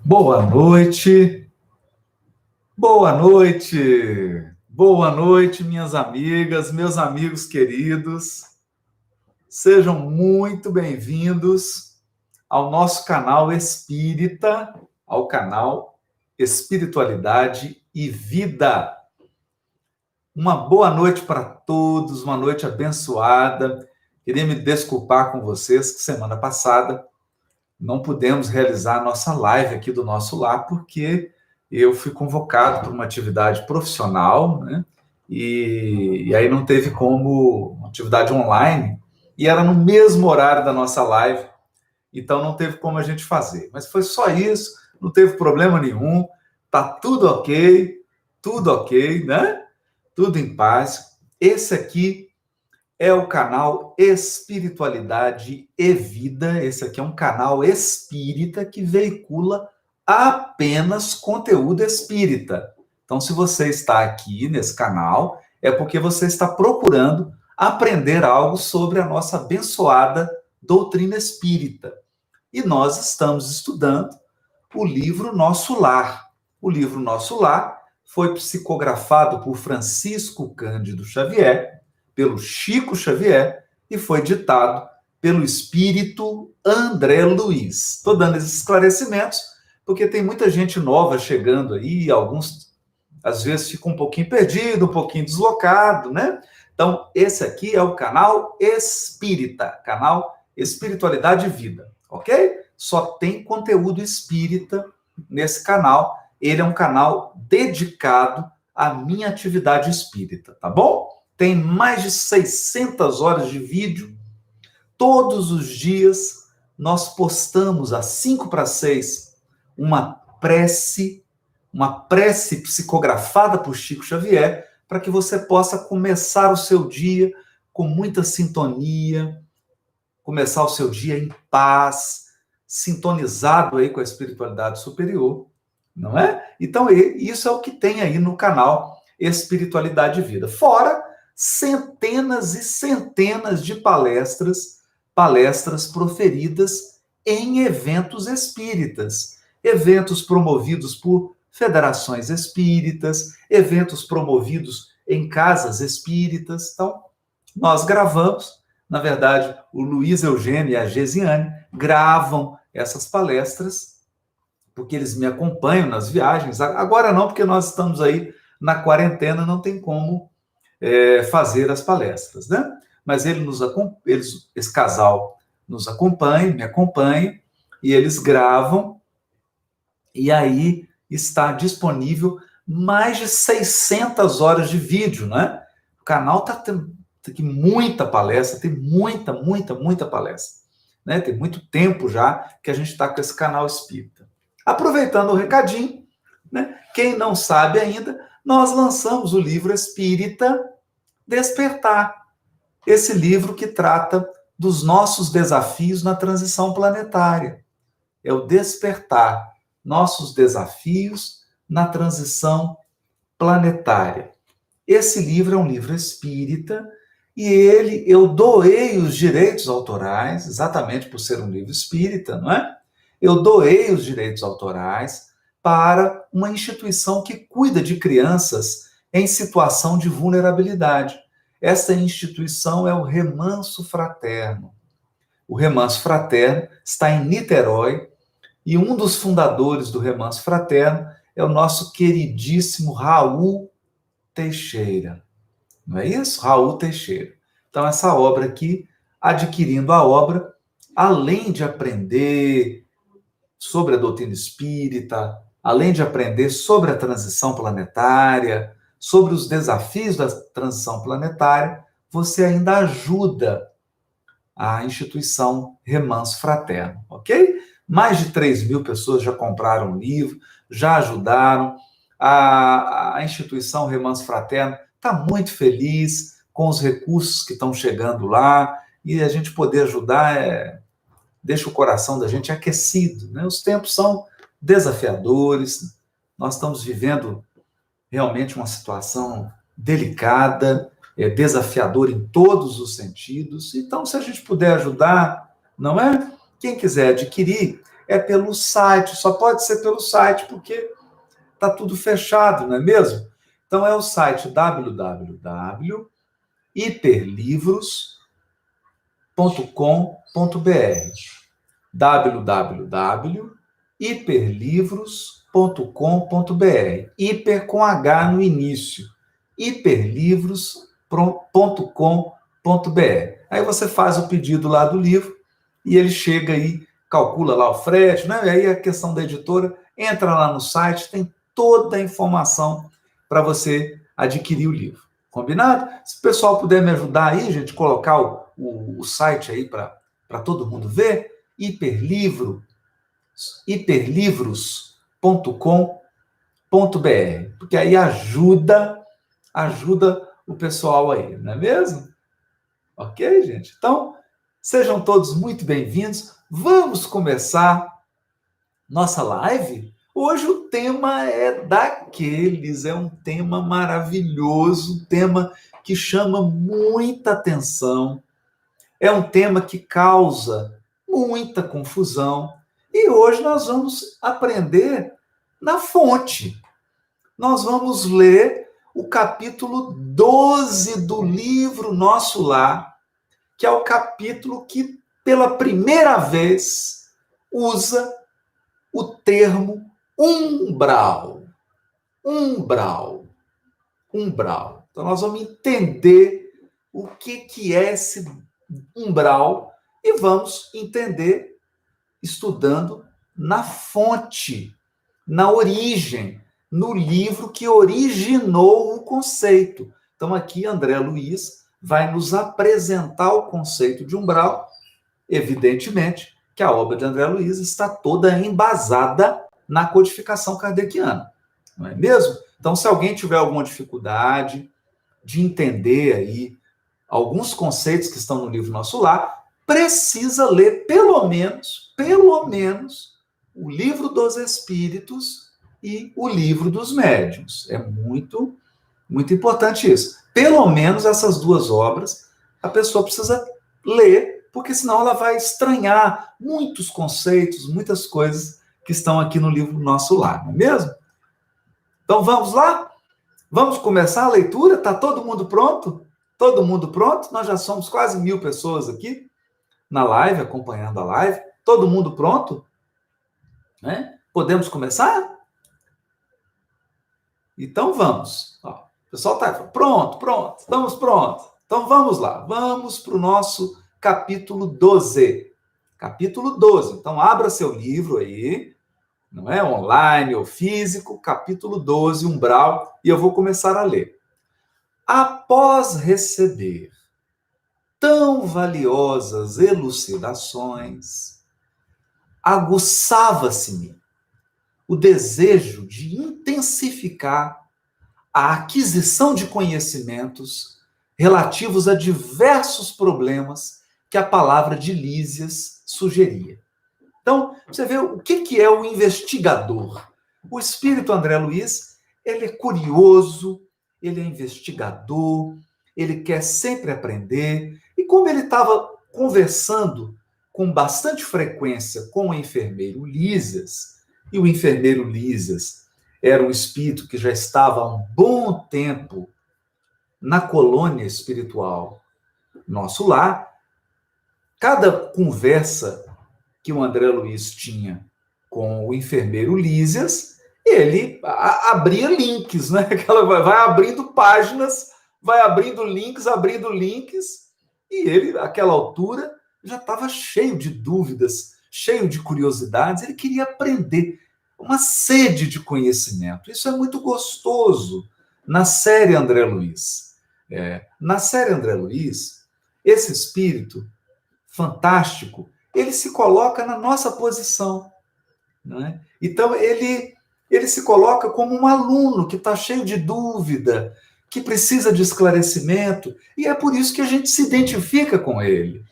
Boa noite, boa noite, boa noite, minhas amigas, meus amigos queridos. Sejam muito bem-vindos ao nosso canal Espírita, ao canal Espiritualidade e Vida. Uma boa noite para todos, uma noite abençoada. Queria me desculpar com vocês que semana passada não pudemos realizar a nossa live aqui do nosso lar, porque eu fui convocado para uma atividade profissional, né? E aí não teve como, uma atividade online, e era no mesmo horário da nossa live, então não teve como a gente fazer. Mas foi só isso, não teve problema nenhum, tá tudo ok, né? Tudo em paz. Esse aqui é o canal Espiritualidade e Vida. Esse aqui é um canal espírita que veicula apenas conteúdo espírita. Então, se você está aqui nesse canal, é porque você está procurando aprender algo sobre a nossa abençoada doutrina espírita. E nós estamos estudando o livro Nosso Lar. O livro Nosso Lar foi psicografado por Francisco Cândido Xavier, pelo Chico Xavier, e foi ditado pelo espírito André Luiz. Estou dando esses esclarecimentos porque tem muita gente nova chegando aí, alguns às vezes ficam um pouquinho perdido, um pouquinho deslocado, né? Então, esse aqui é o canal Espírita, canal Espiritualidade e Vida, ok? Só tem conteúdo espírita nesse canal. Ele é um canal dedicado à minha atividade espírita, tá bom? Tem mais de 600 horas de vídeo. Todos os dias nós postamos às 5 para 6 uma prece psicografada por Chico Xavier, para que você possa começar o seu dia com muita sintonia, começar o seu dia em paz, sintonizado aí com a espiritualidade superior, não é? Então, isso é o que tem aí no canal Espiritualidade e Vida. Fora centenas e centenas de palestras proferidas em eventos espíritas, eventos promovidos por federações espíritas, eventos promovidos em casas espíritas. Então, nós gravamos, na verdade, o Luiz Eugênio e a Gesiane gravam essas palestras, porque eles me acompanham nas viagens. Agora não, porque nós estamos aí na quarentena, não tem como fazer as palestras, né? Mas esse casal nos acompanha, me acompanha, e eles gravam, e aí está disponível mais de 600 horas de vídeo, né? O canal está tendo muita palestra, tem muita palestra, né? Tem muito tempo já que a gente está com esse canal espírita. Aproveitando o recadinho, né? Quem não sabe ainda, nós lançamos o livro Espírita Despertar, esse livro que trata dos nossos desafios na transição planetária. É o Despertar, nossos desafios na transição planetária. Esse livro é um livro espírita e eu doei os direitos autorais, exatamente por ser um livro espírita, não é? Eu doei os direitos autorais para uma instituição que cuida de crianças em situação de vulnerabilidade. Essa instituição é o Remanso Fraterno. O Remanso Fraterno está em Niterói e um dos fundadores do Remanso Fraterno é o nosso queridíssimo Raul Teixeira. Não é isso? Raul Teixeira. Então, essa obra aqui, adquirindo a obra, além de aprender sobre a doutrina espírita, além de aprender sobre a transição planetária, sobre os desafios da transição planetária, você ainda ajuda a instituição Remanso Fraterno, ok? Mais de 3.000 pessoas já compraram o livro, já ajudaram. A instituição Remanso Fraterno está muito feliz com os recursos que estão chegando lá, e a gente poder ajudar deixa o coração da gente aquecido, né? Os tempos são desafiadores, nós estamos vivendo realmente uma situação delicada, desafiadora em todos os sentidos. Então, se a gente puder ajudar, não é? Quem quiser adquirir, é pelo site, só pode ser pelo site, porque está tudo fechado, não é mesmo? Então é o site www.hiperlivros.com.br www.hiperlivros.com.br hiper com H no início, hiperlivros.com.br. Aí você faz o pedido lá do livro e ele chega aí, calcula lá o frete, né? E aí a questão da editora, entra lá no site, tem toda a informação para você adquirir o livro. Combinado? Se o pessoal puder me ajudar aí, gente, colocar o site aí para todo mundo ver, hiperlivros.com.br, porque aí ajuda o pessoal aí, não é mesmo? Ok, gente? Então, sejam todos muito bem-vindos. Vamos começar nossa live? Hoje o tema é daqueles, é um tema maravilhoso, um tema que chama muita atenção, é um tema que causa muita confusão. E hoje nós vamos aprender na fonte. Nós vamos ler o capítulo 12 do livro Nosso Lar, que é o capítulo que, pela primeira vez, usa o termo umbral. Umbral. Umbral. Então, nós vamos entender o que é esse umbral e vamos entender estudando na fonte, na origem, no livro que originou o conceito. Então, aqui, André Luiz vai nos apresentar o conceito de umbral. Evidentemente que a obra de André Luiz está toda embasada na codificação kardeciana, não é mesmo? Então, se alguém tiver alguma dificuldade de entender aí alguns conceitos que estão no livro Nosso Lar, precisa ler pelo menos, o Livro dos Espíritos e o Livro dos Médiuns. É muito, muito importante isso. Pelo menos essas duas obras a pessoa precisa ler, porque senão ela vai estranhar muitos conceitos, muitas coisas que estão aqui no livro Nosso Lar, não é mesmo? Então vamos lá? Vamos começar a leitura? Está todo mundo pronto? Todo mundo pronto? Nós já somos quase 1000 pessoas aqui na live, acompanhando a live. Todo mundo pronto? Né? Podemos começar? Então vamos. Ó, o pessoal está pronto, estamos prontos. Então vamos lá, vamos para o nosso capítulo 12. Capítulo 12. Então abra seu livro aí, não é? Online ou físico, capítulo 12, umbral, e eu vou começar a ler. Após receber tão valiosas elucidações, aguçava-se-me o desejo de intensificar a aquisição de conhecimentos relativos a diversos problemas que a palavra de Lísias sugeria. Então, você vê o que é o investigador. O espírito André Luiz, ele é curioso, ele é investigador, ele quer sempre aprender. E como ele estava conversando com bastante frequência com o enfermeiro Lísias, e o enfermeiro Lísias era um espírito que já estava há um bom tempo na colônia espiritual Nosso Lar, cada conversa que o André Luiz tinha com o enfermeiro Lísias, ele abria links, né? Vai abrindo páginas, vai abrindo links, e ele, àquela altura, já estava cheio de dúvidas, cheio de curiosidades, ele queria aprender, uma sede de conhecimento. Isso é muito gostoso na série André Luiz. Na série André Luiz, esse espírito fantástico, ele se coloca na nossa posição. Não é? Então, ele se coloca como um aluno que está cheio de dúvida, que precisa de esclarecimento, e é por isso que a gente se identifica com ele.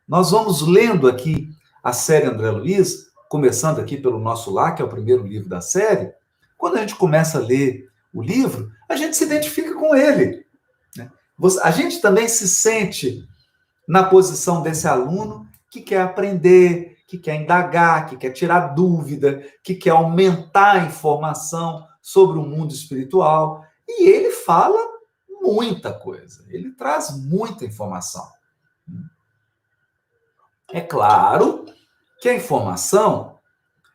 Nós vamos lendo aqui a série André Luiz, começando aqui pelo Nosso Lar, que é o primeiro livro da série. Quando a gente começa a ler o livro, a gente se identifica com ele. Né? A gente também se sente na posição desse aluno que quer aprender, que quer indagar, que quer tirar dúvida, que quer aumentar a informação sobre o mundo espiritual. E ele fala muita coisa, ele traz muita informação. É claro que a informação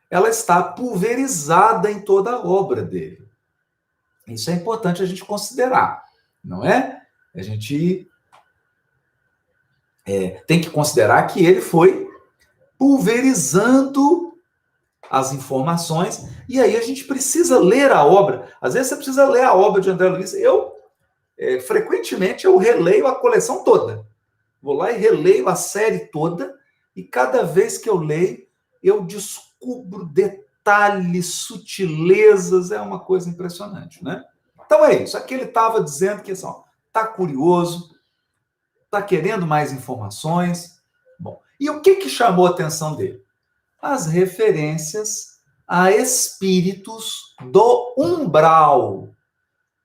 ela está pulverizada em toda a obra dele. Isso é importante a gente considerar, não é? A gente tem que considerar que ele foi pulverizando as informações, e aí a gente precisa ler a obra. Às vezes você precisa ler a obra de André Luiz. Frequentemente, eu releio a coleção toda. Vou lá e releio a série toda, e cada vez que eu leio, eu descubro detalhes, sutilezas, é uma coisa impressionante, né? Então é isso. Aqui ele estava dizendo que assim, está curioso, está querendo mais informações. Bom, e o que chamou a atenção dele? As referências a espíritos do umbral.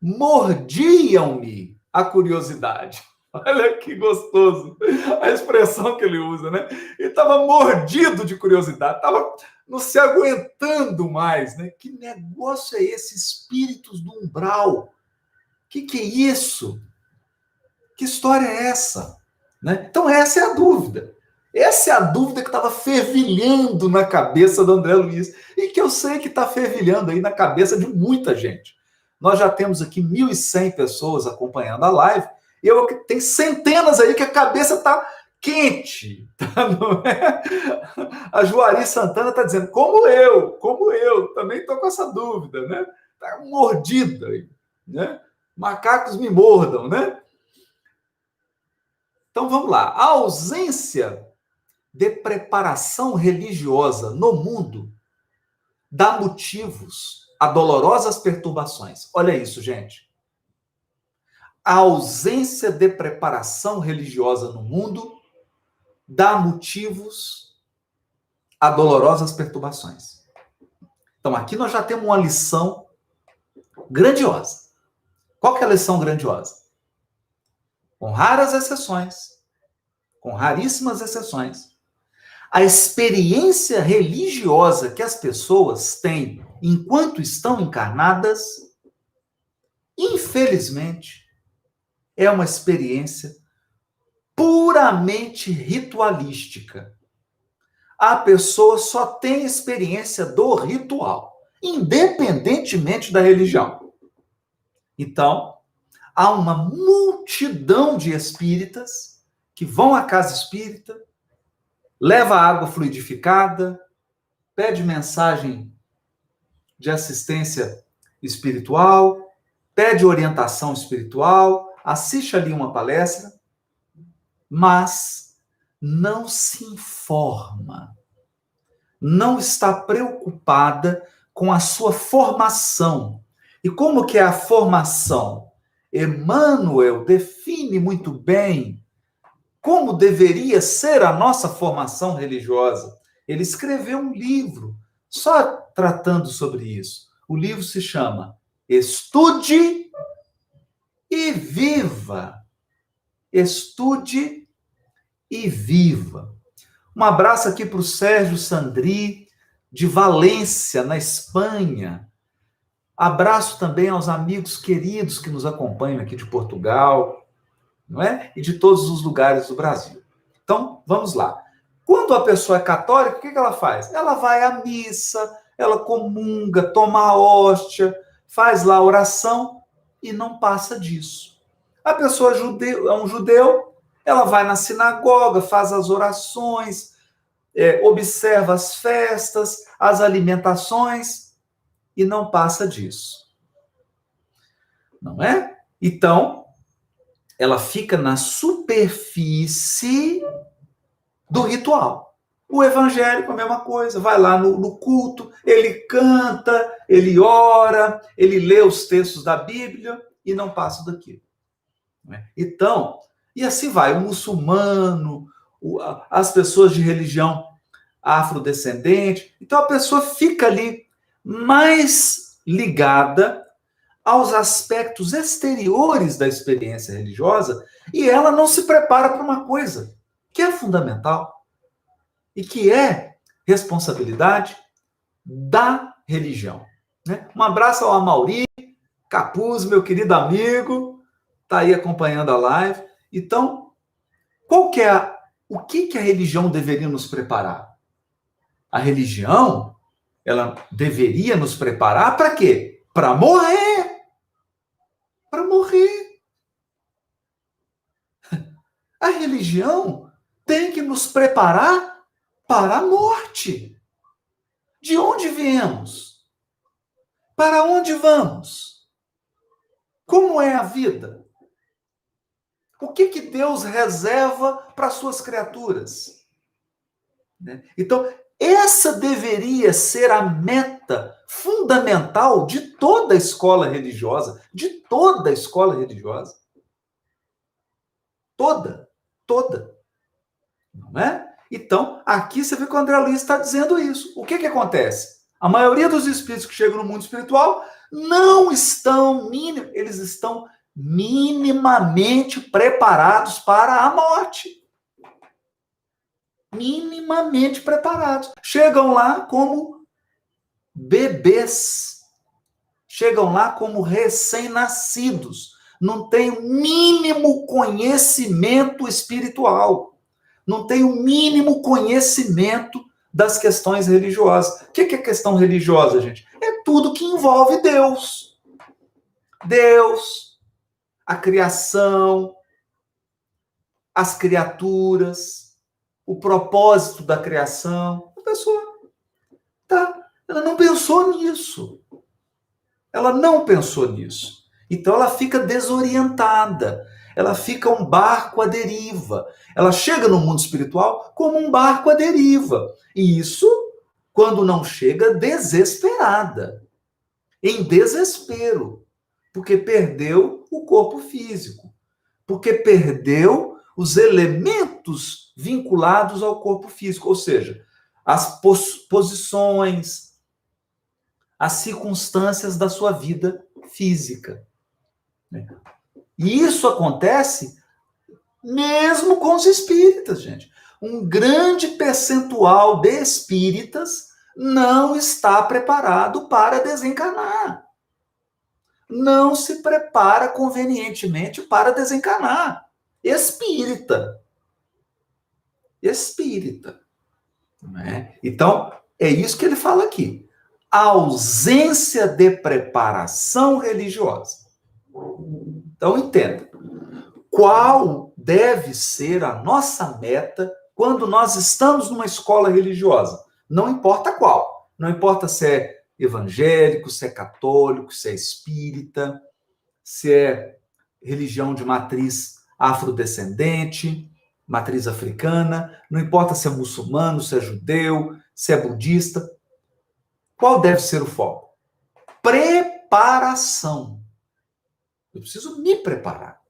Mordiam-me a curiosidade. Olha que gostoso a expressão que ele usa, né? Ele estava mordido de curiosidade, estava não se aguentando mais, né? Que negócio é esse, espíritos do umbral? Que é isso? Que história é essa? Né? Então essa é a dúvida. Essa é a dúvida que estava fervilhando na cabeça do André Luiz e que eu sei que está fervilhando aí na cabeça de muita gente. Nós já temos aqui 1.100 pessoas acompanhando a live e tem centenas aí que a cabeça está quente. Tá, não é? A Juari Santana está dizendo, como eu, também estou com essa dúvida, né? Está mordida aí, né? Macacos me mordam, né? Então vamos lá. A ausência de preparação religiosa no mundo dá motivos a dolorosas perturbações. Olha isso, gente. A ausência de preparação religiosa no mundo dá motivos a dolorosas perturbações. Então aqui nós já temos uma lição grandiosa. Qual que é a lição grandiosa? Com raras exceções, com raríssimas exceções, a experiência religiosa que as pessoas têm enquanto estão encarnadas, infelizmente, é uma experiência puramente ritualística. A pessoa só tem experiência do ritual, independentemente da religião. Então, há uma multidão de espíritas que vão à casa espírita, leva água fluidificada, pede mensagem de assistência espiritual, pede orientação espiritual, assiste ali uma palestra, mas não se informa, não está preocupada com a sua formação. E como que é a formação? Emmanuel define muito bem como deveria ser a nossa formação religiosa. Ele escreveu um livro só tratando sobre isso. O livro se chama Estude e Viva. Estude e Viva. Um abraço aqui para o Sérgio Sandri, de Valência, na Espanha. Abraço também aos amigos queridos que nos acompanham aqui de Portugal, não é? E de todos os lugares do Brasil. Então, vamos lá. Quando a pessoa é católica, o que ela faz? Ela vai à missa, ela comunga, toma a hóstia, faz lá a oração e não passa disso. A pessoa é um judeu, ela vai na sinagoga, faz as orações, observa as festas, as alimentações e não passa disso. Não é? Então, ela fica na superfície do ritual. O evangélico é a mesma coisa, vai lá no culto, ele canta, ele ora, ele lê os textos da Bíblia e não passa daquilo. Então, e assim vai, o muçulmano, as pessoas de religião afrodescendente. Então a pessoa fica ali mais ligada aos aspectos exteriores da experiência religiosa e ela não se prepara para uma coisa que é fundamental e que é responsabilidade da religião. Né? Um abraço ao Amauri Capuz, meu querido amigo, está aí acompanhando a live. Então, o que a religião deveria nos preparar? A religião, ela deveria nos preparar para quê? Para morrer. Para morrer. A religião tem que nos preparar para a morte. De onde viemos? Para onde vamos? Como é a vida? O que Deus reserva para suas criaturas? Então, essa deveria ser a meta fundamental de toda a escola religiosa, de toda a escola religiosa. Toda. Não é? Então, aqui você vê que o André Luiz está dizendo isso. O que acontece? A maioria dos espíritos que chegam no mundo espiritual não estão eles estão minimamente preparados para a morte. Minimamente preparados. Chegam lá como bebês. Chegam lá como recém-nascidos. Não têm o mínimo conhecimento espiritual. Não têm o mínimo conhecimento das questões religiosas. O que é questão religiosa, gente? É tudo que envolve Deus. Deus, a criação, as criaturas, o propósito da criação. A pessoa ela não pensou nisso. Ela não pensou nisso. Então ela fica desorientada. Ela fica um barco à deriva. Ela chega no mundo espiritual como um barco à deriva. E isso, quando não chega, desesperada. Em desespero. Porque perdeu o corpo físico. Porque perdeu os elementos vinculados ao corpo físico. Ou seja, as posições, as circunstâncias da sua vida física. E isso acontece mesmo com os espíritas, gente. Um grande percentual de espíritas não está preparado para desencarnar. Não se prepara convenientemente para desencarnar. Espírita. Né? Então, é isso que ele fala aqui. A ausência de preparação religiosa. Então, entenda. Qual deve ser a nossa meta quando nós estamos numa escola religiosa? Não importa qual. Não importa se é evangélico, se é católico, se é espírita, se é religião de matriz afrodescendente, matriz africana, não importa se é muçulmano, se é judeu, se é budista. Qual deve ser o foco? Preparação. Eu preciso me preparar.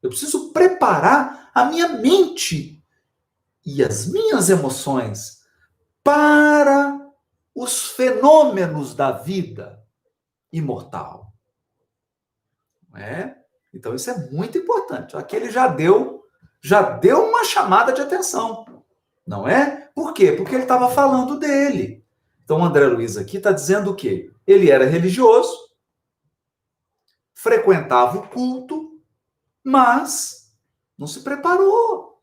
Eu preciso preparar a minha mente e as minhas emoções para os fenômenos da vida imortal. Não é? Então, isso é muito importante. Aqui ele já deu uma chamada de atenção. Não é? Por quê? Porque ele estava falando dele. Então, o André Luiz aqui está dizendo o quê? Ele era religioso, frequentava o culto, mas não se preparou.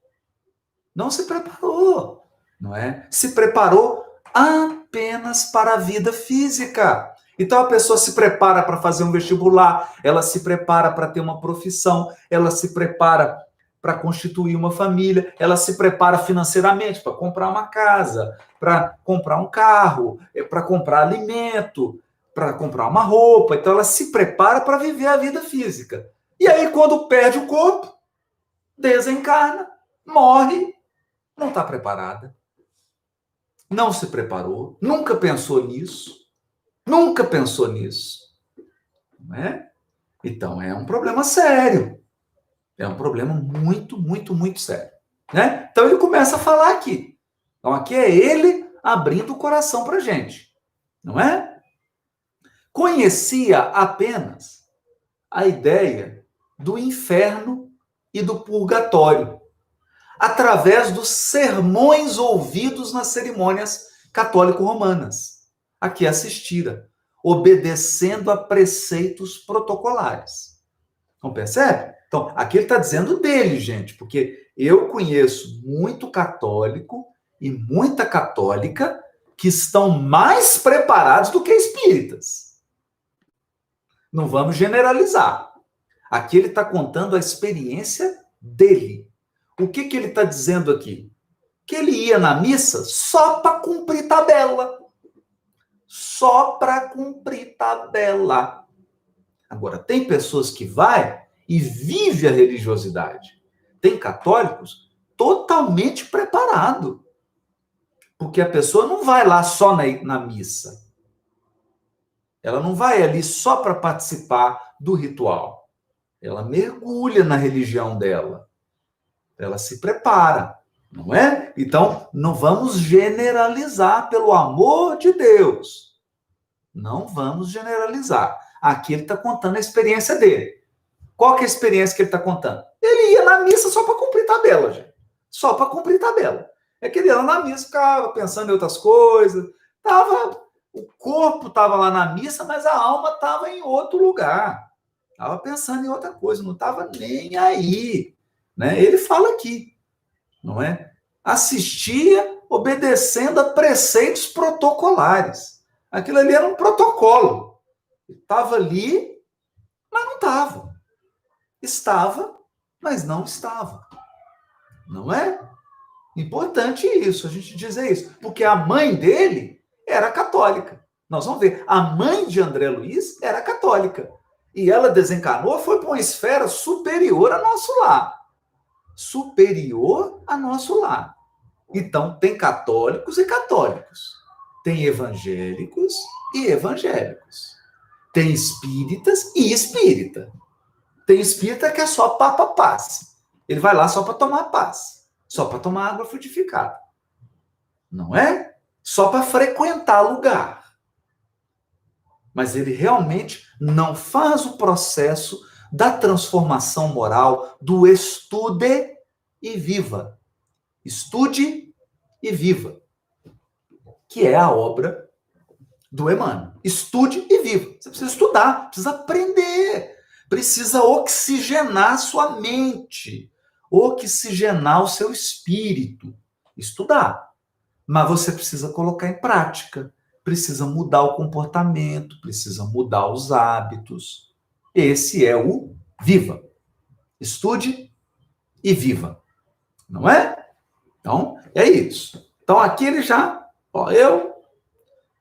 Não se preparou, não é? Se preparou apenas para a vida física. Então a pessoa se prepara para fazer um vestibular, ela se prepara para ter uma profissão, ela se prepara para constituir uma família, ela se prepara financeiramente para comprar uma casa, para comprar um carro, para comprar alimento, para comprar uma roupa. Então ela se prepara para viver a vida física. E aí quando perde o corpo, desencarna, morre, não está preparada, não se preparou, nunca pensou nisso, não é? Então é um problema sério, é um problema muito, muito, muito sério, né? Então ele começa a falar aqui. Então aqui é ele abrindo o coração para a gente, não é? Conhecia apenas a ideia do inferno e do purgatório, através dos sermões ouvidos nas cerimônias católico-romanas. Aqui assistira, obedecendo a preceitos protocolares. Não percebe? Então, aqui ele está dizendo dele, gente, porque eu conheço muito católico e muita católica que estão mais preparados do que espíritas. Não vamos generalizar. Aqui ele está contando a experiência dele. O que ele está dizendo aqui? Que ele ia na missa só para cumprir tabela. Só para cumprir tabela. Agora, tem pessoas que vai e vive a religiosidade. Tem católicos totalmente preparados. Porque a pessoa não vai lá só na missa. Ela não vai ali só para participar do ritual. Ela mergulha na religião dela. Ela se prepara, não é? Então, não vamos generalizar, pelo amor de Deus. Não vamos generalizar. Aqui ele está contando a experiência dele. Qual que é a experiência que ele está contando? Ele ia na missa só para cumprir tabela, gente. Só para cumprir tabela. É que ele ia lá na missa, ficava pensando em outras coisas. O corpo estava lá na missa, mas a alma estava em outro lugar. Estava pensando em outra coisa, não estava nem aí. Né? Ele fala aqui, não é? Assistia obedecendo a preceitos protocolares. Aquilo ali era um protocolo. Estava ali, mas não estava. Estava, mas não estava. Não é? Importante isso, a gente dizer isso. Porque a mãe dele era católica. Nós vamos ver. A mãe de André Luiz era católica. E ela desencarnou, foi para uma esfera superior a nosso lar. Superior a nosso lar. Então, tem católicos e católicos. Tem evangélicos e evangélicos. Tem espíritas e espírita. Tem espírita que é só papa passe. Ele vai lá só para tomar passe. Só para tomar água frutificada. Não é? Só para frequentar lugar. Mas ele realmente não faz o processo da transformação moral, do estude e viva. Estude e viva. Que é a obra do Emmanuel. Estude e viva. Você precisa estudar, precisa aprender, precisa oxigenar sua mente, oxigenar o seu espírito. Estudar. Mas você precisa colocar em prática, precisa mudar o comportamento, precisa mudar os hábitos. Esse é o viva. Estude e viva. Não é? Então, é isso. Então, aqui ele já, eu,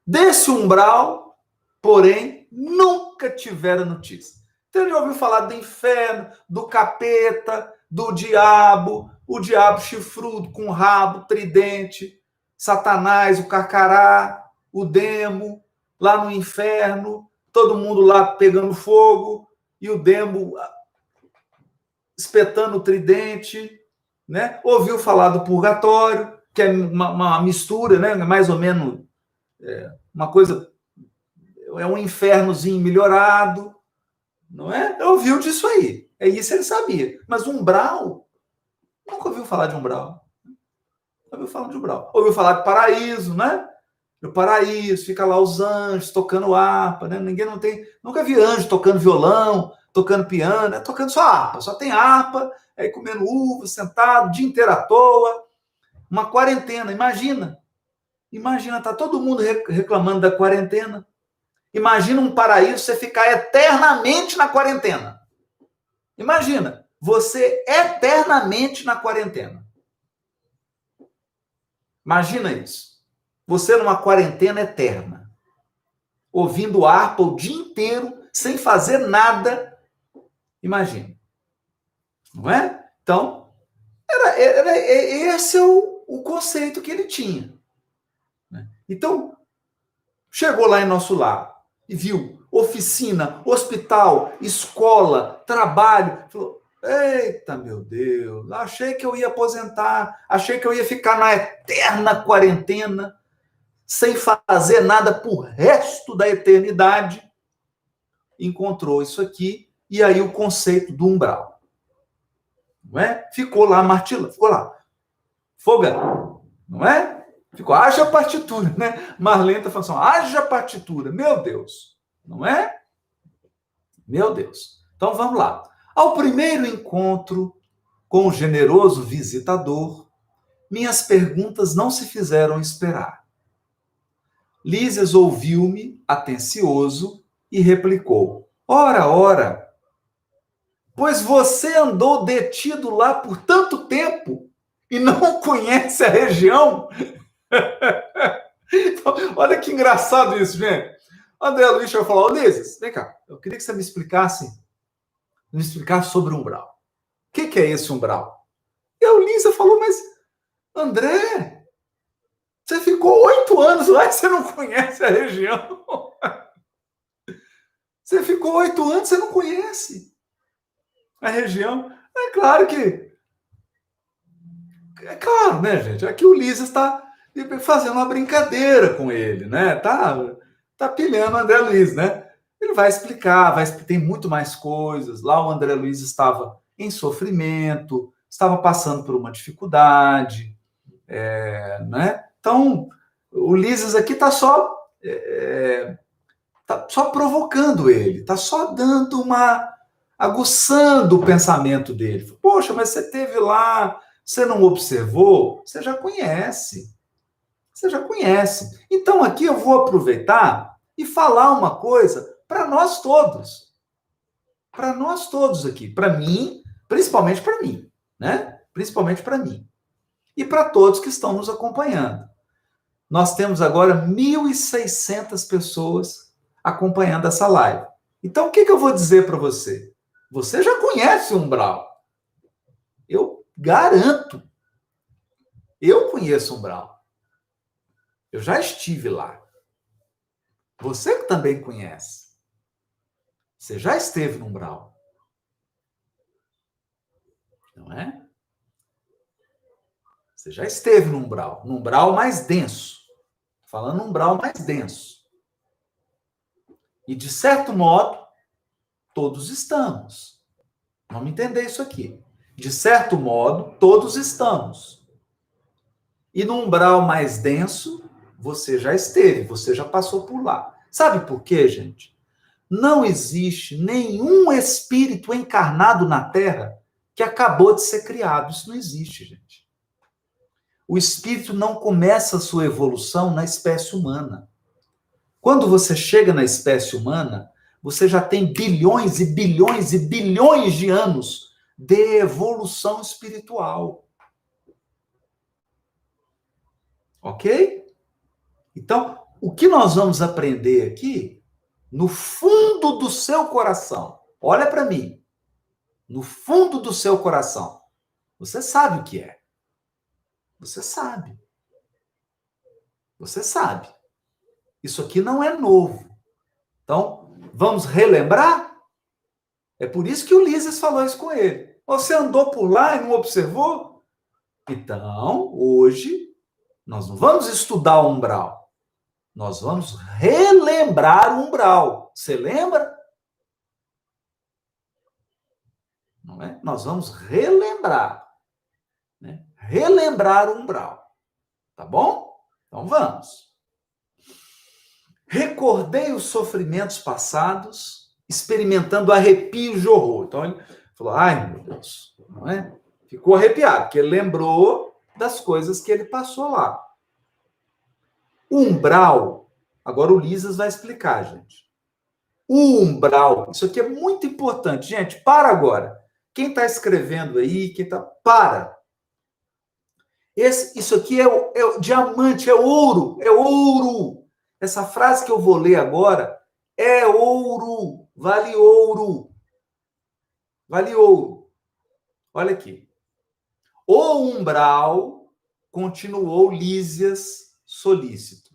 desse umbral, porém, nunca tivera notícia. Então, ele ouviu falar do inferno, do capeta, do diabo, o diabo chifrudo com rabo, tridente, Satanás, o carcará, o demo, lá no inferno, todo mundo lá pegando fogo, e o demo espetando o tridente, né? Ouviu falar do purgatório, que é uma mistura, né? Mais ou menos uma coisa, é um infernozinho melhorado, não é? Ouviu disso aí, é isso ele sabia. Mas umbral, nunca ouviu falar de umbral. Ouviu falar de umbral. Ouviu falar de paraíso, né? No paraíso, fica lá os anjos tocando harpa, né? Ninguém não tem, nunca vi anjo tocando violão, tocando piano, né? Tocando só harpa, só tem harpa, aí comendo uva, sentado, o dia inteiro à toa, uma quarentena, imagina, tá todo mundo reclamando da quarentena, imagina um paraíso, você ficar eternamente na quarentena, imagina, você eternamente na quarentena, imagina isso, você numa quarentena eterna, ouvindo harpa o dia inteiro, sem fazer nada, imagina. Não é? Então, esse é o conceito que ele tinha. Né? Então, chegou lá em nosso lar e viu oficina, hospital, escola, trabalho. Falou, eita, meu Deus, achei que eu ia aposentar, achei que eu ia ficar na eterna quarentena, sem fazer nada pro resto da eternidade. Encontrou isso aqui, e aí o conceito do umbral. Não é? Ficou lá martilando, ficou lá. Fogão, não é? Ficou, haja partitura, né? Marlene está falando assim, haja partitura. Meu Deus, não é? Meu Deus. Então vamos lá. Ao primeiro encontro com o generoso visitador, minhas perguntas não se fizeram esperar. Lísias ouviu-me, atencioso, e replicou: ora, ora, pois você andou detido lá por tanto tempo e não conhece a região? Então, olha que engraçado isso, gente. André Luiz vai falar: ô Lísias, vem cá, eu queria que você me explicasse sobre o umbral. O que é esse umbral? E a Lísia falou: mas André, você ficou 8 anos lá e você não conhece a região. Você ficou 8 anos, você não conhece a região. É claro que... É claro, né, gente? Aqui o Lísias está fazendo uma brincadeira com ele, né? Tá pilhando o André Luiz, né? Ele vai explicar, tem muito mais coisas. Lá o André Luiz estava em sofrimento, estava passando por uma dificuldade, né? Então, o Lísias aqui tá só provocando ele, tá só dando aguçando o pensamento dele. Poxa, mas você teve lá, você não observou? Você já conhece. Você já conhece. Então aqui eu vou aproveitar e falar uma coisa para nós todos. Para nós todos aqui, para mim, principalmente para mim, né? Principalmente para mim. E para todos que estão nos acompanhando. Nós temos agora 1.600 pessoas acompanhando essa live. Então, o que eu vou dizer para você? Você já conhece o umbral. Eu garanto. Eu conheço o umbral. Eu já estive lá. Você que também conhece. Você já esteve no umbral. Não é? Você já esteve no umbral mais denso. Falando no umbral mais denso. E, de certo modo, todos estamos. Vamos entender isso aqui. De certo modo, todos estamos. E no umbral mais denso, você já esteve, você já passou por lá. Sabe por quê, gente? Não existe nenhum espírito encarnado na Terra que acabou de ser criado. Isso não existe, gente. O espírito não começa a sua evolução na espécie humana. Quando você chega na espécie humana, você já tem bilhões e bilhões e bilhões de anos de evolução espiritual. Ok? Então, o que nós vamos aprender aqui, no fundo do seu coração, olha para mim, no fundo do seu coração, você sabe o que é. Você sabe. Você sabe. Isso aqui não é novo. Então, vamos relembrar? É por isso que o Lísias falou isso com ele. Você andou por lá e não observou? Então, hoje, nós não vamos estudar o umbral. Nós vamos relembrar o umbral. Você lembra? Não é? Nós vamos relembrar. Né? Relembrar o umbral. Tá bom? Então vamos. Recordei os sofrimentos passados, experimentando arrepios de horror. Então ele falou: ai, meu Deus, não é? Ficou arrepiado, porque ele lembrou das coisas que ele passou lá. O umbral, agora o Lísias vai explicar, gente. O umbral, isso aqui é muito importante. Gente, para agora. Quem está escrevendo aí, para. Isso aqui é o diamante, é ouro, é ouro. Essa frase que eu vou ler agora é ouro, vale ouro. Vale ouro. Olha aqui. O umbral, continuou Lísias solícito,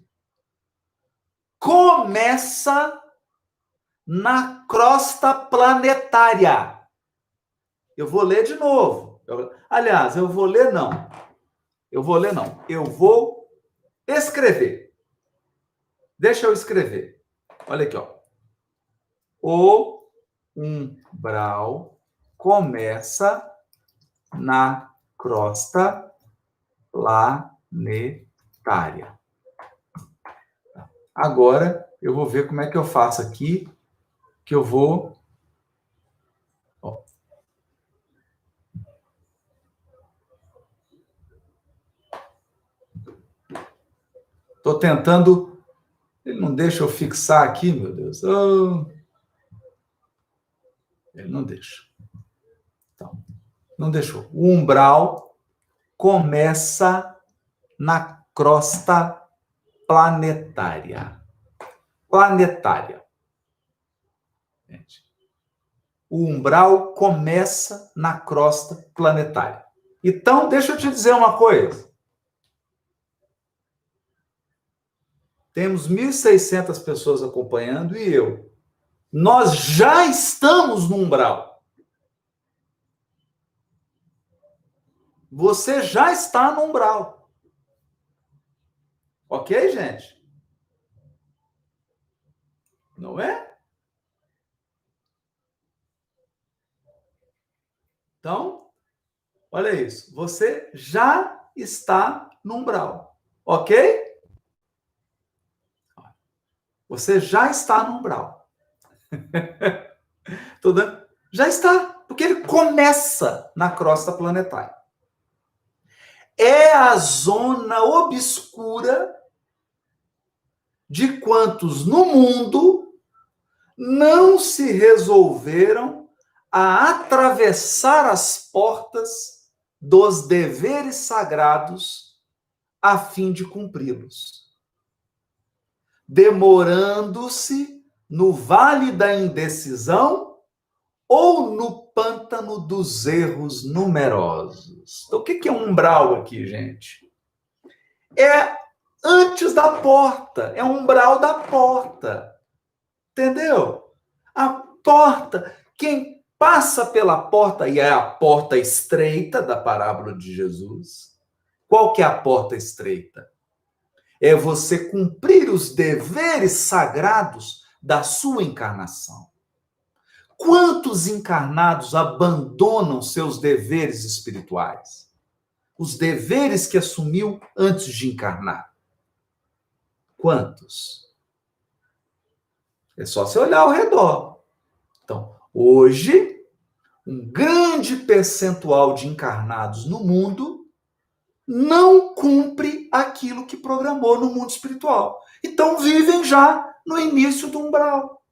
começa na crosta planetária. Eu vou ler de novo. Aliás, eu vou ler não. Eu vou escrever. Deixa eu escrever. Olha aqui, ó. O umbral começa na crosta planetária. planetária. Agora, eu vou ver como é que eu faço aqui, que eu vou... Estou tentando... Ele não deixa eu fixar aqui, meu Deus. Oh. Ele não deixa. Então, não deixou. O umbral começa na crosta planetária. Planetária. Gente, o umbral começa na crosta planetária. Então, deixa eu te dizer uma coisa. Temos 1.600 pessoas acompanhando e eu. Nós já estamos no umbral. Você já está no umbral. Ok, gente? Não é? Então, olha isso. Você já está no umbral. Ok? Você já está no umbral. Já está. Porque ele começa na crosta planetária. É a zona obscura de quantos no mundo não se resolveram a atravessar as portas dos deveres sagrados a fim de cumpri-los, demorando-se no vale da indecisão ou no pântano dos erros numerosos. Então, o que é um umbral aqui, gente? É antes da porta, é um umbral da porta. Entendeu? A porta, quem passa pela porta, e é a porta estreita da parábola de Jesus. Qual que é a porta estreita? É você cumprir os deveres sagrados da sua encarnação. Quantos encarnados abandonam seus deveres espirituais? Os deveres que assumiu antes de encarnar. Quantos? É só você olhar ao redor. Então, hoje, um grande percentual de encarnados no mundo não cumpre aquilo que programou no mundo espiritual. Então, vivem já no início do umbral.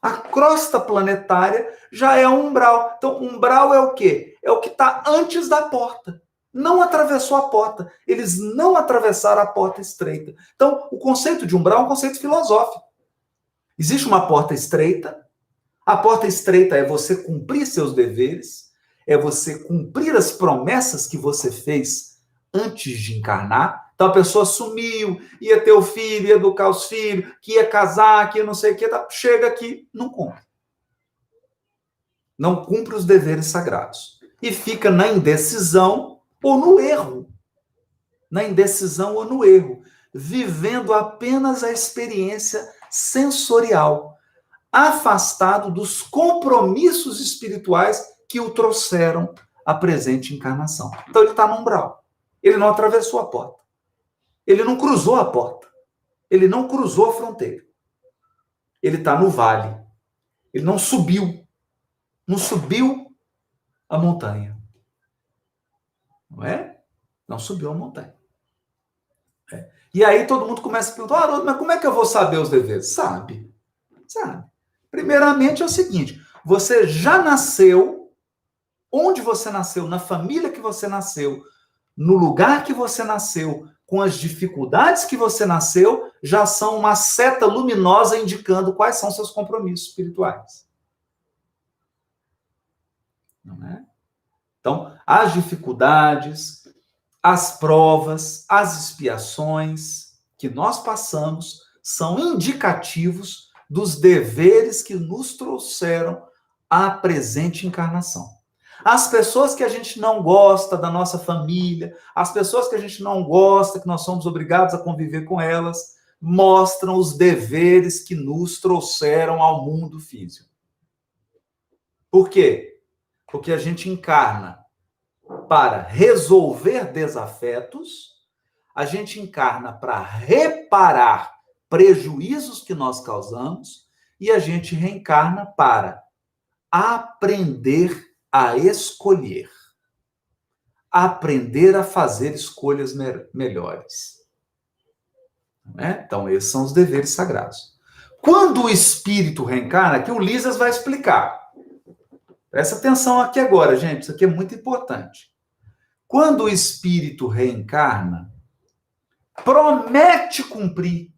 A crosta planetária já é um umbral. Então, umbral é o quê? É o que está antes da porta. Não atravessou a porta. Eles não atravessaram a porta estreita. Então, o conceito de umbral é um conceito filosófico. Existe uma porta estreita. A porta estreita é você cumprir seus deveres, é você cumprir as promessas que você fez antes de encarnar. Então a pessoa sumiu, ia ter o filho, ia educar os filhos, que ia casar, que ia não sei o que, chega aqui, não cumpre. Não cumpre os deveres sagrados. E fica na indecisão ou no erro. Na indecisão ou no erro. Vivendo apenas a experiência sensorial, afastado dos compromissos espirituais que o trouxeram à presente encarnação. Então ele está no umbral. Ele não atravessou a porta. Ele não cruzou a porta. Ele não cruzou a fronteira. Ele está no vale. Ele não subiu. Não subiu a montanha. Não é? Não subiu a montanha. É. E aí todo mundo começa a perguntar, Haroldo, mas como é que eu vou saber os deveres? Sabe. Primeiramente é o seguinte, você já nasceu, onde você nasceu, na família que você nasceu, no lugar que você nasceu, com as dificuldades que você nasceu, já são uma seta luminosa indicando quais são seus compromissos espirituais. Não é? Então, as dificuldades, as provas, as expiações que nós passamos são indicativos dos deveres que nos trouxeram à presente encarnação. As pessoas que a gente não gosta da nossa família, as pessoas que a gente não gosta, que nós somos obrigados a conviver com elas, mostram os deveres que nos trouxeram ao mundo físico. Por quê? Porque a gente encarna para resolver desafetos, a gente encarna para reparar prejuízos que nós causamos e a gente reencarna para aprender a escolher, aprender a fazer escolhas melhores. Né? Então, esses são os deveres sagrados. Quando o espírito reencarna, que o Lisas vai explicar. Presta atenção aqui agora, gente, isso aqui é muito importante. Quando o espírito reencarna, promete cumprir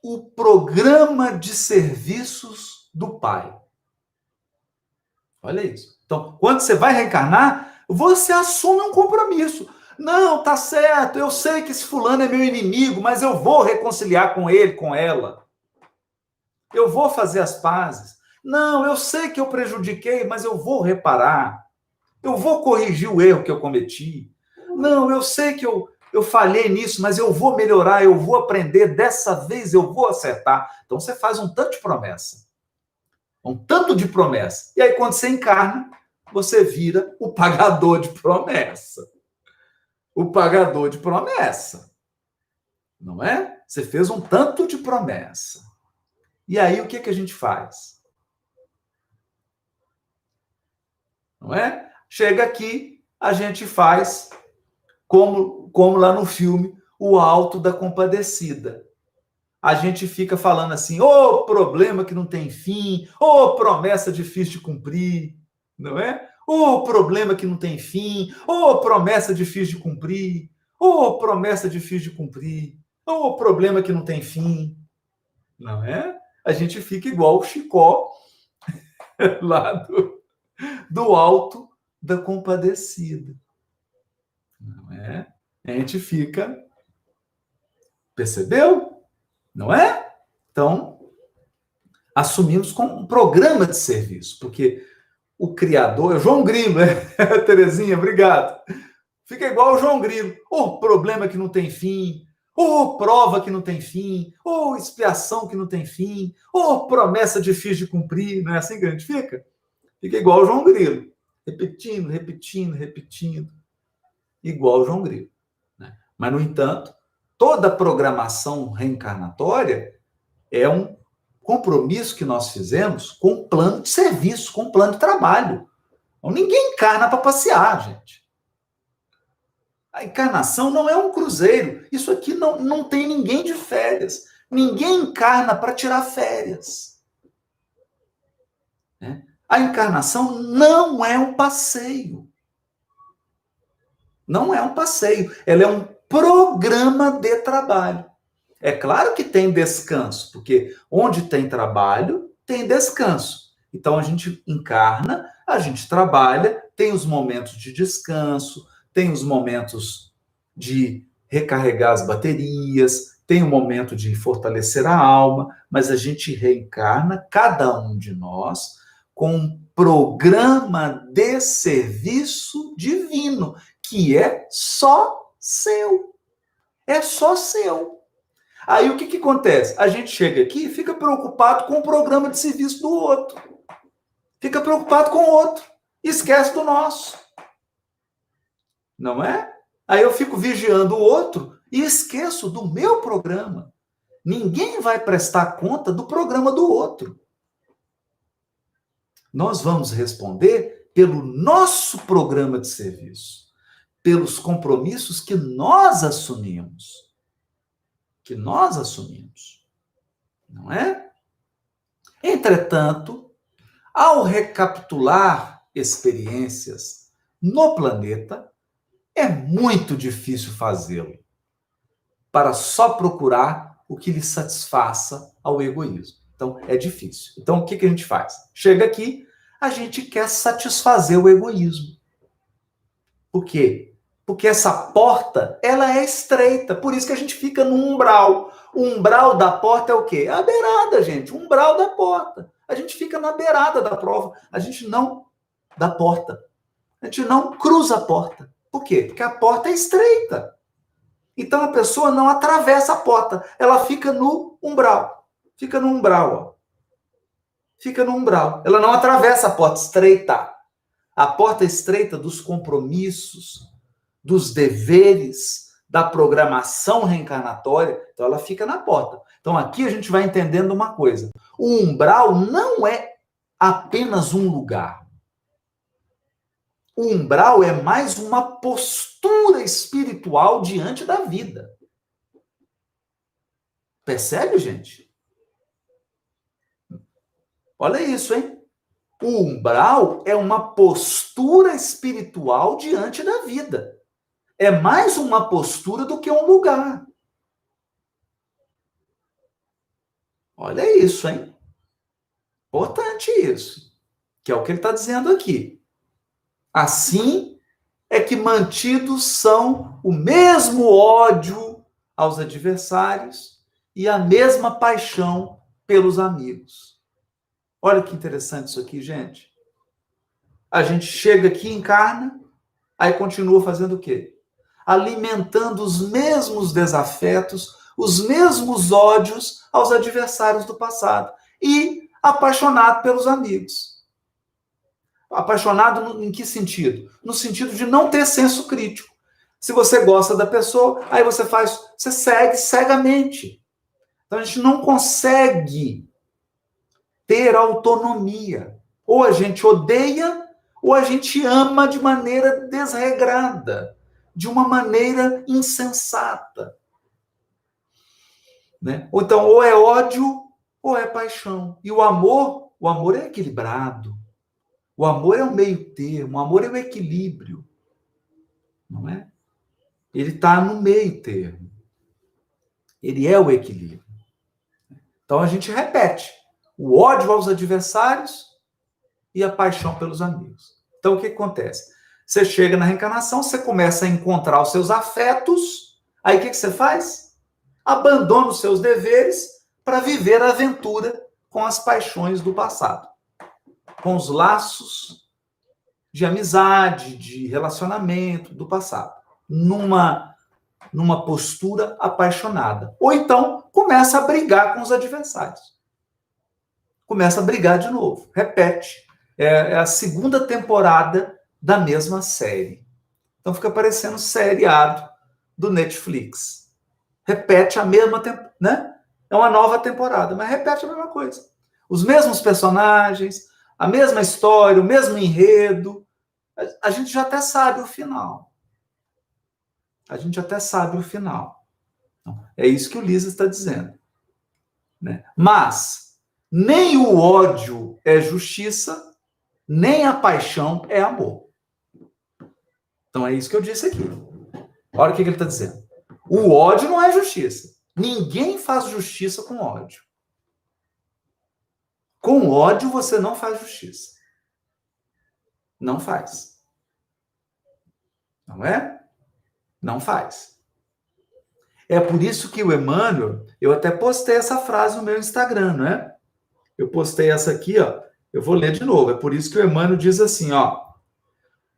o programa de serviços do Pai. Olha isso. Então, quando você vai reencarnar, você assume um compromisso. Não, tá certo, eu sei que esse fulano é meu inimigo, mas eu vou reconciliar com ele, com ela. Eu vou fazer as pazes. Não, eu sei que eu prejudiquei, mas eu vou reparar. Eu vou corrigir o erro que eu cometi. Não, eu sei que eu falhei nisso, mas eu vou melhorar, eu vou aprender, dessa vez eu vou acertar. Então você faz um tanto de promessa. Um tanto de promessa. E aí quando você encarna, você vira o pagador de promessa. O pagador de promessa. Não é? Você fez um tanto de promessa. E aí o que a gente faz? Não é? Chega aqui, a gente faz como lá no filme, o Alto da Compadecida. A gente fica falando assim, ô problema que não tem fim, ô promessa difícil de cumprir, não é? Ô problema que não tem fim, ô promessa difícil de cumprir, ô promessa difícil de cumprir, ô problema que não tem fim, não é? A gente fica igual o Chicó lá do Alto da Compadecida. Não é? A gente fica... Percebeu? Não é? Então, assumimos como um programa de serviço, porque o criador... É o João Grilo, né? Terezinha, obrigado. Fica igual o João Grilo. Ô problema que não tem fim, ô prova que não tem fim, ô expiação que não tem fim, ô promessa difícil de cumprir. Não é assim que a gente fica? Fica igual o João Grilo. Repetindo, repetindo, repetindo. Igual o João Grilo. Né? Mas, no entanto, toda programação reencarnatória é um compromisso que nós fizemos com um plano de serviço, com um plano de trabalho. Então, ninguém encarna para passear, gente. A encarnação não é um cruzeiro. Isso aqui não tem ninguém de férias. Ninguém encarna para tirar férias. Né? A encarnação não é um passeio. Não é um passeio. Ela é um programa de trabalho. É claro que tem descanso, porque onde tem trabalho, tem descanso. Então, a gente encarna, a gente trabalha, tem os momentos de descanso, tem os momentos de recarregar as baterias, tem o momento de fortalecer a alma, mas a gente reencarna, cada um de nós, com um programa de serviço divino, que é só seu. É só seu. Aí o que acontece? A gente chega aqui e fica preocupado com o programa de serviço do outro. Fica preocupado com o outro. Esquece do nosso. Não é? Aí eu fico vigiando o outro e esqueço do meu programa. Ninguém vai prestar conta do programa do outro. Nós vamos responder pelo nosso programa de serviço, pelos compromissos que nós assumimos. Não é? Entretanto, ao recapitular experiências no planeta, é muito difícil fazê-lo para só procurar o que lhe satisfaça ao egoísmo. Então, é difícil. Então, o que a gente faz? Chega aqui, a gente quer satisfazer o egoísmo. Por quê? Porque essa porta, ela é estreita. Por isso que a gente fica no umbral. O umbral da porta é o quê? É a beirada, gente. O umbral da porta. A gente fica na beirada da prova. A gente não... Da porta. A gente não cruza a porta. Por quê? Porque a porta é estreita. Então, a pessoa não atravessa a porta. Ela fica no umbral. Fica no umbral, ó. Fica no umbral. Ela não atravessa a porta estreita. A porta estreita dos compromissos, dos deveres, da programação reencarnatória, então ela fica na porta. Então aqui a gente vai entendendo uma coisa. O umbral não é apenas um lugar. O umbral é mais uma postura espiritual diante da vida. Percebe, gente? Olha isso, hein? O umbral é uma postura espiritual diante da vida. É mais uma postura do que um lugar. Olha isso, hein? Importante isso. Que é o que ele está dizendo aqui. Assim é que mantidos são o mesmo ódio aos adversários e a mesma paixão pelos amigos. Olha que interessante isso aqui, gente. A gente chega aqui, encarna, aí continua fazendo o quê? Alimentando os mesmos desafetos, os mesmos ódios aos adversários do passado. E apaixonado pelos amigos. Apaixonado em que sentido? No sentido de não ter senso crítico. Se você gosta da pessoa, aí você segue cegamente. Então a gente não consegue ter autonomia. Ou a gente odeia, ou a gente ama de maneira desregrada, de uma maneira insensata. Né? Ou então, ou é ódio, ou é paixão. E o amor é equilibrado. O amor é o meio termo, o amor é o equilíbrio. Não é? Ele está no meio termo. Ele é o equilíbrio. Então a gente repete. O ódio aos adversários e a paixão pelos amigos. Então o que acontece? Você chega na reencarnação, você começa a encontrar os seus afetos, aí o que você faz? Abandona os seus deveres para viver a aventura com as paixões do passado. Com os laços de amizade, de relacionamento do passado. Numa postura apaixonada. Ou então, começa a brigar com os adversários. Começa a brigar de novo. Repete. É a segunda temporada da mesma série. Então fica parecendo seriado do Netflix. Repete a mesma temporada, né? É uma nova temporada, mas repete a mesma coisa. Os mesmos personagens, a mesma história, o mesmo enredo. A gente já até sabe o final. A gente até sabe o final. Então, é isso que o Lisa está dizendo. Né? Mas nem o ódio é justiça, nem a paixão é amor. Então é isso que eu disse aqui. Olha o que ele está dizendo. O ódio não é justiça. Ninguém faz justiça com ódio. Com ódio você não faz justiça. Não faz. Não é? Não faz. É por isso que o Emmanuel, eu até postei essa frase no meu Instagram, não é? Eu postei essa aqui, ó. Eu vou ler de novo. É por isso que o Emmanuel diz assim, ó.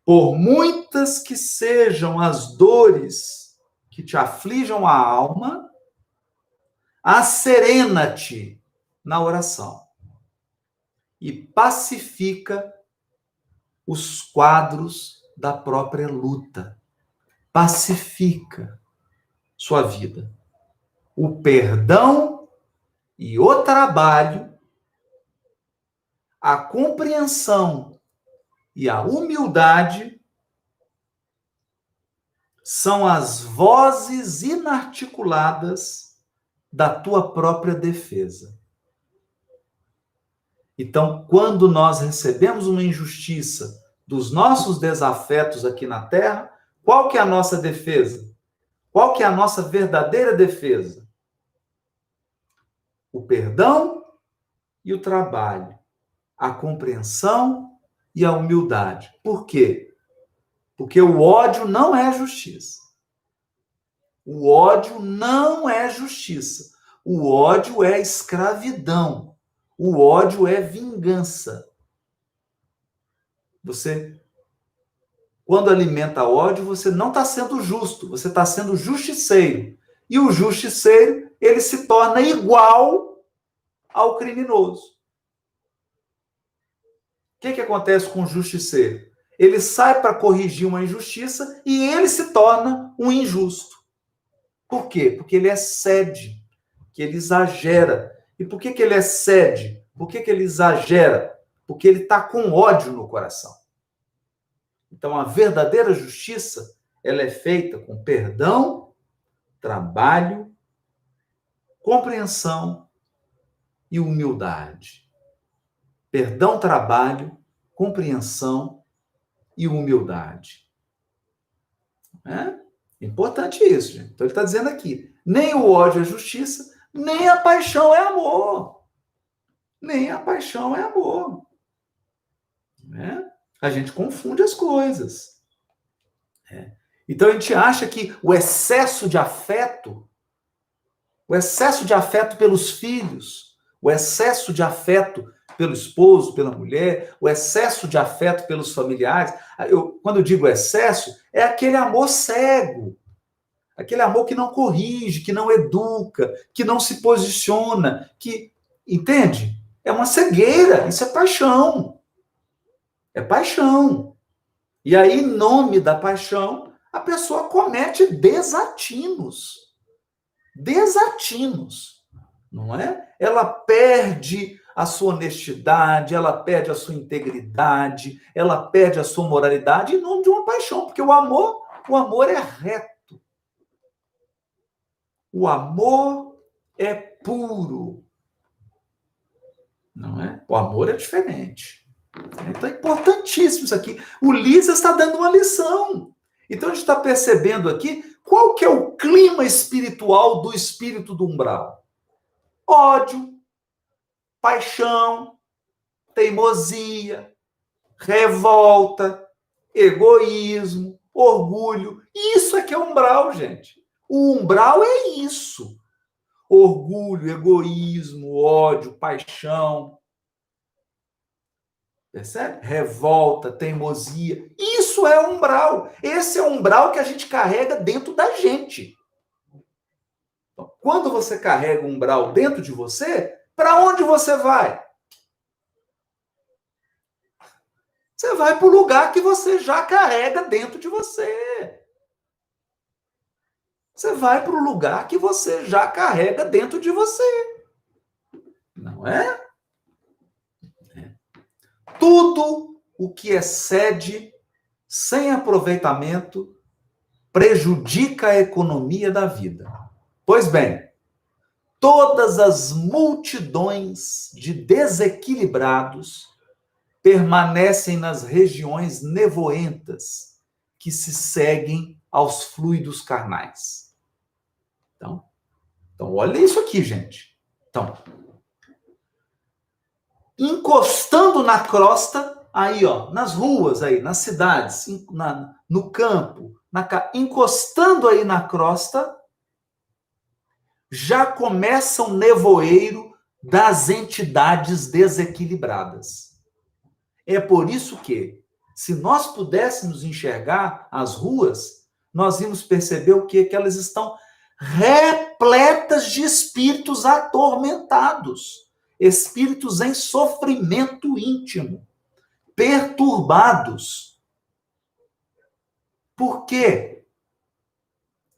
Por muitas que sejam as dores que te aflijam a alma, asserena-te na oração e pacifica os quadros da própria luta. Pacifica sua vida. O perdão e o trabalho, a compreensão e a humildade são as vozes inarticuladas da tua própria defesa. Então, quando nós recebemos uma injustiça dos nossos desafetos aqui na Terra, qual que é a nossa defesa? Qual que é a nossa verdadeira defesa? O perdão e o trabalho, a compreensão e a humildade. Por quê? Porque o ódio não é justiça. O ódio não é justiça. O ódio é escravidão. O ódio é vingança. Você, quando alimenta ódio, você não está sendo justo, você está sendo justiceiro. E o justiceiro, ele se torna igual ao criminoso. O que acontece com o justiceiro? Ele sai para corrigir uma injustiça e ele se torna um injusto. Por quê? Porque ele excede, que ele exagera. E por que ele excede? Por que ele exagera? Porque ele está com ódio no coração. Então, a verdadeira justiça, ela é feita com perdão, trabalho, compreensão e humildade. Perdão, trabalho, compreensão e humildade. É importante isso, gente. Então, ele está dizendo aqui, nem o ódio é justiça, nem a paixão é amor. Nem a paixão é amor. Né? A gente confunde as coisas. Então, a gente acha que o excesso de afeto pelos filhos, o excesso de afeto pelo esposo, pela mulher, o excesso de afeto pelos familiares. Quando eu digo excesso, é aquele amor cego, aquele amor que não corrige, que não educa, que não se posiciona, que, entende? É uma cegueira, isso é paixão. É paixão. E aí, em nome da paixão, a pessoa comete desatinos. Desatinos, não é? Ela perde a sua honestidade, ela perde a sua integridade, ela perde a sua moralidade em nome de uma paixão, porque o amor é reto. O amor é puro. Não é? O amor é diferente. Então é importantíssimo isso aqui. O Lísias está dando uma lição. Então a gente está percebendo aqui qual que é o clima espiritual do espírito do umbral. Ódio, paixão, teimosia, revolta, egoísmo, orgulho. Isso é que é umbral, gente. O umbral é isso. Orgulho, egoísmo, ódio, paixão. Percebe? Revolta, teimosia. Isso é umbral. Esse é o umbral que a gente carrega dentro da gente. Então, quando você carrega um umbral dentro de você, para onde você vai? Você vai para o lugar que você já carrega dentro de você. Você vai para o lugar que você já carrega dentro de você. Não é? Tudo o que excede sem aproveitamento prejudica a economia da vida. Pois bem, todas as multidões de desequilibrados permanecem nas regiões nevoentas que se seguem aos fluidos carnais. Então olha isso aqui, gente. Então, encostando na crosta, aí, ó, nas ruas, aí, nas cidades, no campo, encostando aí na crosta, já começa o nevoeiro das entidades desequilibradas. É por isso que, se nós pudéssemos enxergar as ruas, nós íamos perceber o quê? Que elas estão repletas de espíritos atormentados, espíritos em sofrimento íntimo, perturbados. Por quê?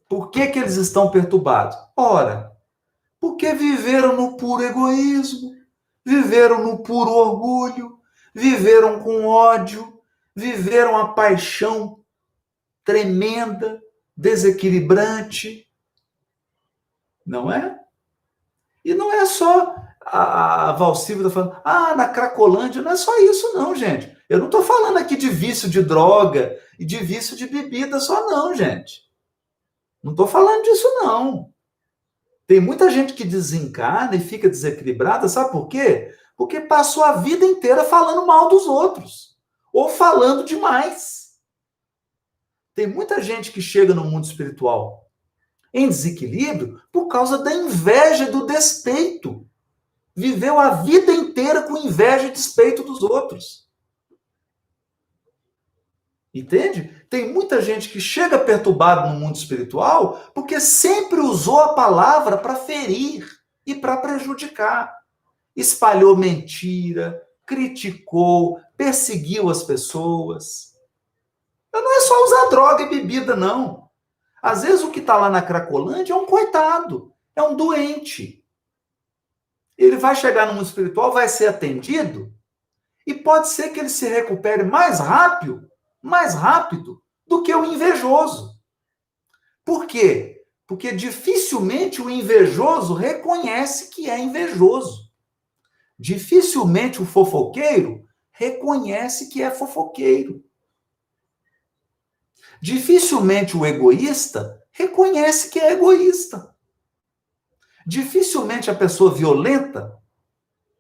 Por que eles estão perturbados? Ora, porque viveram no puro egoísmo, viveram no puro orgulho, viveram com ódio, viveram a paixão tremenda, desequilibrante. Não é? E não é só a Valsilva falando, na Cracolândia, não é só isso não, gente. Eu não estou falando aqui de vício de droga e de vício de bebida só não, gente. Não estou falando disso não. Tem muita gente que desencarna e fica desequilibrada, sabe por quê? Porque passou a vida inteira falando mal dos outros, ou falando demais. Tem muita gente que chega no mundo espiritual em desequilíbrio por causa da inveja e do despeito. Viveu a vida inteira com inveja e despeito dos outros. Entende? Tem muita gente que chega perturbado no mundo espiritual porque sempre usou a palavra para ferir e para prejudicar. Espalhou mentira, criticou, perseguiu as pessoas. Não é só usar droga e bebida, não. Às vezes o que está lá na Cracolândia é um coitado, é um doente. Ele vai chegar no mundo espiritual, vai ser atendido, e pode ser que ele se recupere mais rápido do que o invejoso. Por quê? Porque dificilmente o invejoso reconhece que é invejoso. Dificilmente o fofoqueiro reconhece que é fofoqueiro. Dificilmente o egoísta reconhece que é egoísta. Dificilmente a pessoa violenta,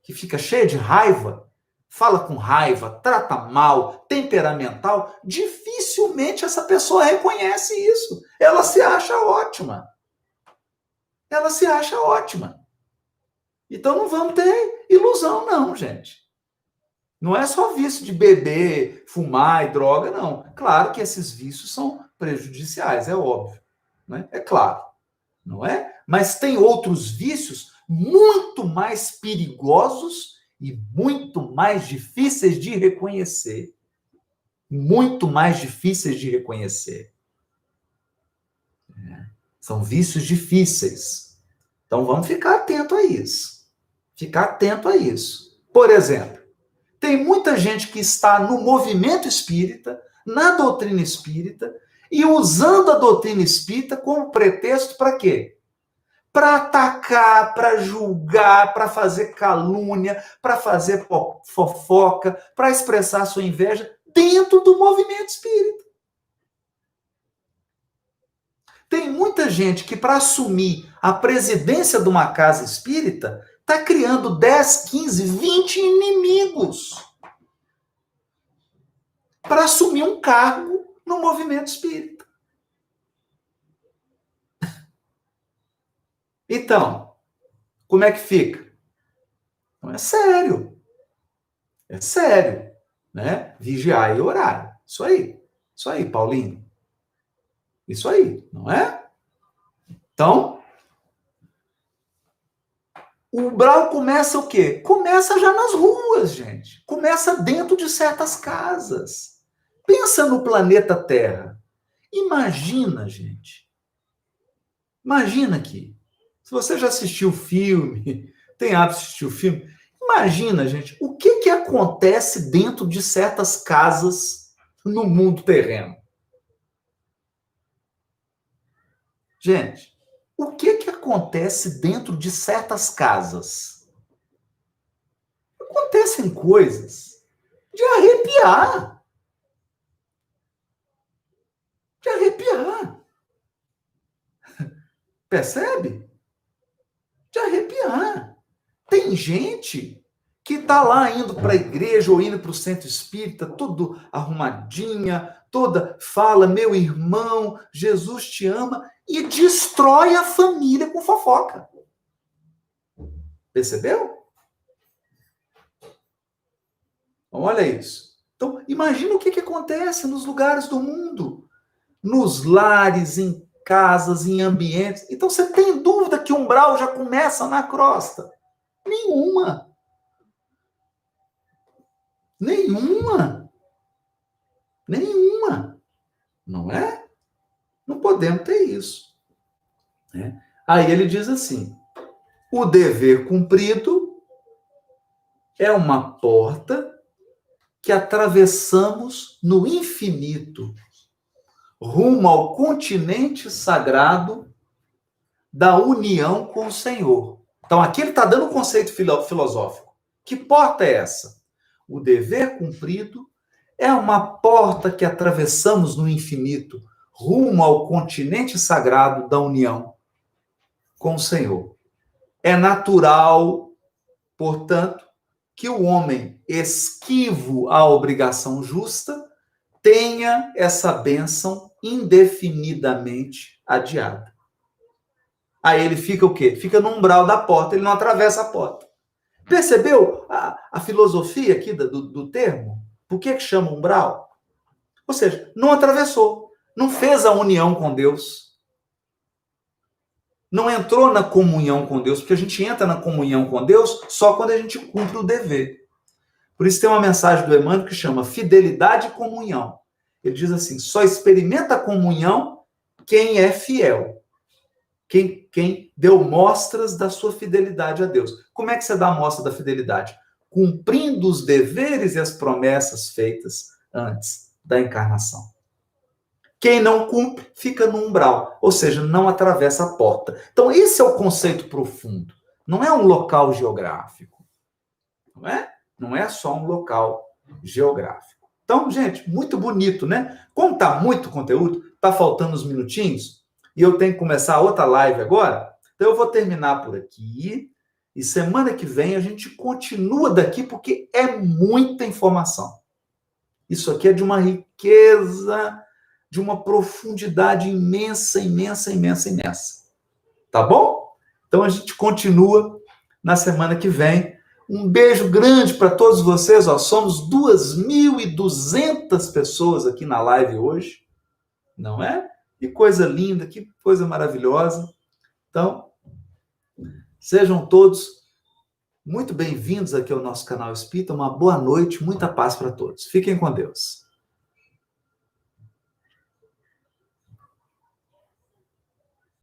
que fica cheia de raiva, fala com raiva, trata mal, temperamental, dificilmente essa pessoa reconhece isso. Ela se acha ótima. Ela se acha ótima. Então não vamos ter ilusão, não, gente. Não é só vício de beber, fumar e droga, não. Claro que esses vícios são prejudiciais, é óbvio. Né? É claro, não é? Mas tem outros vícios muito mais perigosos e muito mais difíceis de reconhecer. Muito mais difíceis de reconhecer. São vícios difíceis. Então vamos ficar atento a isso. Ficar atento a isso. Por exemplo, tem muita gente que está no movimento espírita, na doutrina espírita, e usando a doutrina espírita como pretexto para quê? Para atacar, para julgar, para fazer calúnia, para fazer fofoca, para expressar sua inveja dentro do movimento espírita. Tem muita gente que, para assumir a presidência de uma casa espírita, está criando 10, 15, 20 inimigos para assumir um cargo no movimento espírita. Então, como é que fica? Não é sério. É sério. Né? Vigiar e orar. Isso aí, Paulinho. Isso aí, não é? Então, o umbral começa o quê? Começa já nas ruas, gente. Começa dentro de certas casas. Pensa no planeta Terra. Imagina, gente. Imagina aqui. Se você já assistiu o filme, tem hábito de assistir o filme, imagina, gente, o que acontece dentro de certas casas no mundo terreno. Gente, o que acontece dentro de certas casas? Acontecem coisas de arrepiar. De arrepiar. Percebe? De arrepiar. Tem gente que está lá indo para a igreja ou indo para o centro espírita, tudo arrumadinha, toda fala, meu irmão, Jesus te ama, e destrói a família com fofoca. Percebeu? Olha isso. Então, imagina o que acontece nos lugares do mundo. Nos lares, em casas, em ambientes. Então, você tem dúvida que o umbral já começa na crosta? Nenhuma. Nenhuma. Nenhuma. Não é? Não podemos ter isso. Né? Aí ele diz assim, o dever cumprido é uma porta que atravessamos no infinito, rumo ao continente sagrado da união com o Senhor. Então, aqui ele está dando um conceito filosófico. Que porta é essa? O dever cumprido é uma porta que atravessamos no infinito, rumo ao continente sagrado da união com o Senhor. É natural, portanto, que o homem esquivo à obrigação justa tenha essa bênção indefinidamente adiada. Aí ele fica o quê? Fica no umbral da porta, ele não atravessa a porta. Percebeu a filosofia aqui do termo? Por que chama umbral? Ou seja, não atravessou, não fez a união com Deus, não entrou na comunhão com Deus, porque a gente entra na comunhão com Deus só quando a gente cumpre o dever. Por isso tem uma mensagem do Emmanuel que chama fidelidade e comunhão. Ele diz assim: só experimenta a comunhão quem é fiel. Quem deu mostras da sua fidelidade a Deus. Como é que você dá a mostra da fidelidade? Cumprindo os deveres e as promessas feitas antes da encarnação. Quem não cumpre, fica no umbral, ou seja, não atravessa a porta. Então, esse é o conceito profundo. Não é um local geográfico. Não é? Não é só um local geográfico. Então, gente, muito bonito, né? Como está muito conteúdo, está faltando uns minutinhos, e eu tenho que começar outra live agora, então eu vou terminar por aqui, e semana que vem a gente continua daqui, porque é muita informação. Isso aqui é de uma riqueza, de uma profundidade imensa, imensa, imensa, imensa. Tá bom? Então a gente continua na semana que vem. Um beijo grande para todos vocês. Ó, somos 2.200 pessoas aqui na live hoje, não é? Que coisa linda, que coisa maravilhosa. Então, sejam todos muito bem-vindos aqui ao nosso canal Espírita. Uma boa noite, muita paz para todos. Fiquem com Deus.